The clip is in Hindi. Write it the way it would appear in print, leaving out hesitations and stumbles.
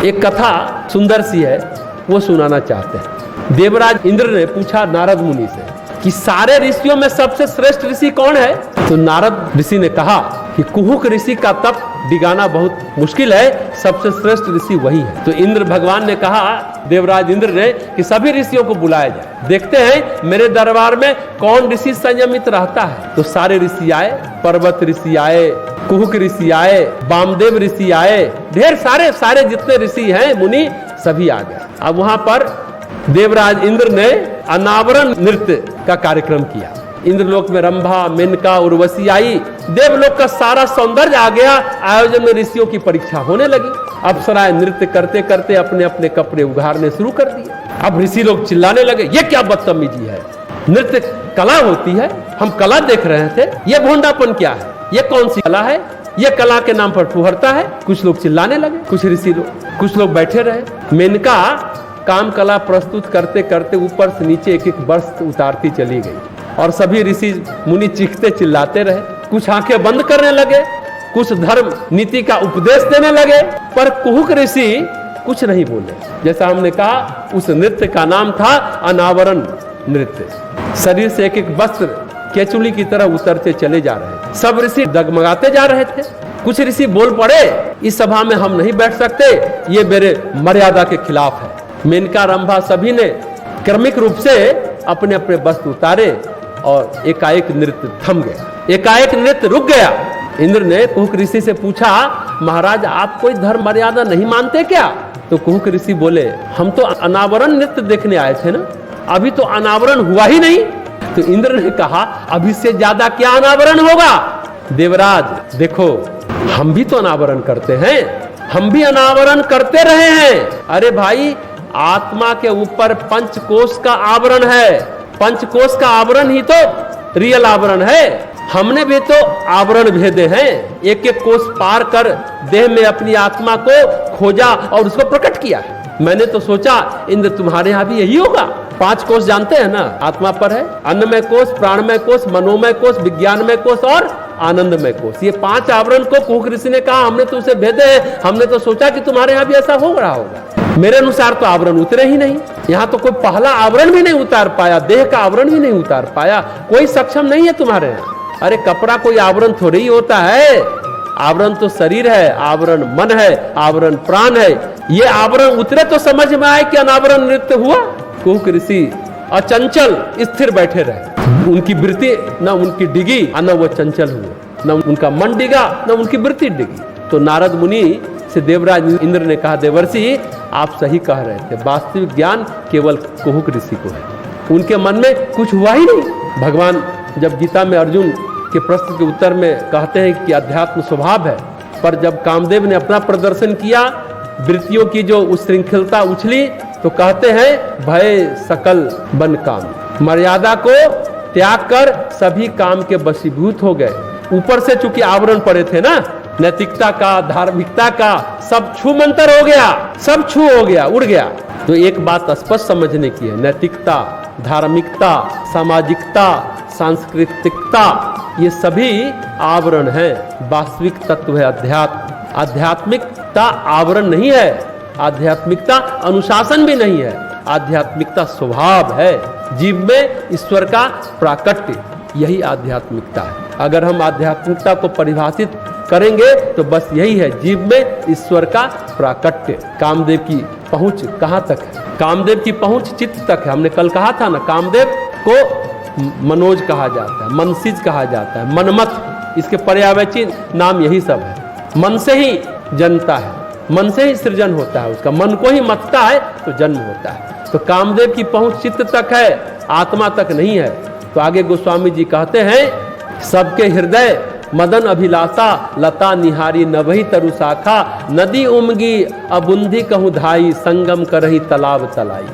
एक कथा सुंदर सी है, वो सुनाना चाहते हैं। देवराज इंद्र ने पूछा नारद मुनि से कि सारे ऋषियों में सबसे श्रेष्ठ ऋषि कौन है? तो नारद ऋषि ने कहा कि कुहुक ऋषि का तप डिगाना बहुत मुश्किल है, सबसे श्रेष्ठ ऋषि वही है। तो इंद्र भगवान ने कहा, देवराज इंद्र ने, कि सभी ऋषियों को बुलाया जाए, देखते हैं मेरे दरबार में कौन ऋषि संयमित रहता है। तो सारे ऋषि आए, पर्वत ऋषि आए, कुहुक ऋषि आए, वामदेव ऋषि आए, ढेर सारे जितने ऋषि हैं मुनि सभी आ गए। अब वहां पर देवराज इंद्र ने अनावरण नृत्य का कार्यक्रम किया। इंद्रलोक में रंभा, मेनका, उर्वशी आई, देवलोक का सारा सौंदर्य आ गया। आयोजन में ऋषियों की परीक्षा होने लगी। अप्सराएं नृत्य करते करते अपने अपने कपड़े उघाड़ने शुरू कर दिए। अब ऋषि लोग चिल्लाने लगे, ये क्या बदतमीजी है, नृत्य कला होती है, हम कला देख रहे थे, ये भोंडापन क्या है, ये कौन सी कला है, ये कला के नाम पर फुहरता है। कुछ लोग चिल्लाने लगे, कुछ ऋषि लोग, कुछ लोग बैठे रहे। मेनका काम कला प्रस्तुत करते करते ऊपर से नीचे एक एक वस्त्र उतारती चली गई और सभी ऋषि मुनि चीखते चिल्लाते रहे। कुछ आंखें बंद करने लगे, कुछ धर्म नीति का उपदेश देने लगे, पर कुहुक ऋषि कुछ नहीं बोले। जैसा हमने कहा, उस नृत्य का नाम था अनावरण नृत्य। शरीर से एक एक वस्त्र केचुली की तरह उतरते चले जा रहे। सब ऋषि डगमगाते जा रहे थे। कुछ ऋषि बोल पड़े, इस सभा में हम नहीं बैठ सकते, ये मेरे मर्यादा के खिलाफ है। मेनका, रंभा सभी ने क्रमिक रूप से अपने अपने वस्त्र उतारे और एकाएक नृत्य थम गया, एकाएक नृत्य रुक गया। इंद्र ने कुहुक ऋषि से पूछा, महाराज आप कोई धर्म मर्यादा नहीं मानते क्या? तो कुहुक ऋषि बोले, हम तो अनावरण नृत्य देखने आए थे ना, अभी तो अनावरण हुआ ही नहीं। तो इंद्र ने कहा, अभी से ज्यादा क्या अनावरण होगा? देवराज देखो, हम भी तो अनावरण करते हैं, हम भी अनावरण करते रहे हैं। अरे भाई, आत्मा के ऊपर पंचकोश का आवरण है, पंचकोश का आवरण ही तो रियल आवरण है। हमने भी तो आवरण भेदे हैं, एक एक कोष पार कर देह में अपनी आत्मा को खोजा और उसको प्रकट किया। मैंने तो सोचा इंद्र तुम्हारे यहाँ भी यही होगा। 5 कोष जानते हैं ना, आत्मा पर है, अन्नमय कोष, प्राणमय कोष, मनोमय कोष, विज्ञानमय कोष और आनंदमय कोष। ये 5 आवरण को कुहुक ऋषि ने कहा, हमने तो उसे भेदे हैं, हमने तो सोचा कि तुम्हारे यहाँ भी ऐसा हो रहा होगा। मेरे अनुसार तो आवरण उतरे ही नहीं, यहाँ तो कोई पहला आवरण भी नहीं उतार पाया, देह का आवरण भी नहीं उतार पाया, कोई सक्षम नहीं है तुम्हारे यहाँ। अरे कपड़ा कोई आवरण थोड़ी ही होता है, आवरण तो शरीर है, आवरण मन है, आवरण प्राण है। ये आवरण उतरे तो समझ में आए कि अनावरण नृत्य हुआ। कुहुक ऋषि अचंचल स्थिर बैठे रहे, उनकी वृत्ति न उनकी डिगी न वो चंचल हुए, न उनका मन डिगा न उनकी वृत्ति डिगी। तो नारद मुनि से देवराज इंद्र ने कहा, देवर्षि आप सही कह रहे थे, वास्तविक ज्ञान केवल कुहुक ऋषि को है, उनके मन में कुछ हुआ ही नहीं। भगवान जब गीता में अर्जुन के प्रश्न के उत्तर में कहते हैं कि अध्यात्म स्वभाव है, पर जब कामदेव ने अपना प्रदर्शन किया, वृत्तियों की जो उस श्रृंखलता उछली, तो कहते हैं भय सकल बन काम, मर्यादा को त्याग कर सभी काम के वशीभूत हो गए। ऊपर से चूंकि आवरण पड़े थे ना, नैतिकता का, धार्मिकता का, सब छू मंतर हो गया, सब छू हो गया, उड़ गया। तो एक बात स्पष्ट समझने की है, नैतिकता, धार्मिकता, सामाजिकता, सांस्कृतिकता, ये सभी आवरण है। वास्तविक तत्व है अध्यात्म। आध्यात्मिकता आवरण नहीं है, आध्यात्मिकता अनुशासन भी नहीं है, आध्यात्मिकता स्वभाव है। जीव में ईश्वर का प्राकट्य, यही आध्यात्मिकता है। अगर हम आध्यात्मिकता को परिभाषित करेंगे तो बस यही है, जीव में ईश्वर का प्राकट्य। कामदेव की पहुंच कहाँ तक है? कामदेव की पहुंच चित्त तक है। हमने कल कहा था ना, कामदेव को मनोज कहा जाता है, मनसिज कहा जाता है, मनमत, इसके पर्यायवाची नाम यही सब है। मन से ही जनता है, मन से ही सृजन होता है, उसका मन को ही मतता है तो जन्म होता है। तो कामदेव की पहुंच चित्त तक है, आत्मा तक नहीं है। तो आगे गोस्वामी जी कहते हैं, सबके हृदय मदन अभिलाषा लता निहारी नभई तरु शाखा, नदी उमगी अबुंधी कहूँ धाई, संगम करही तालाब तलाई।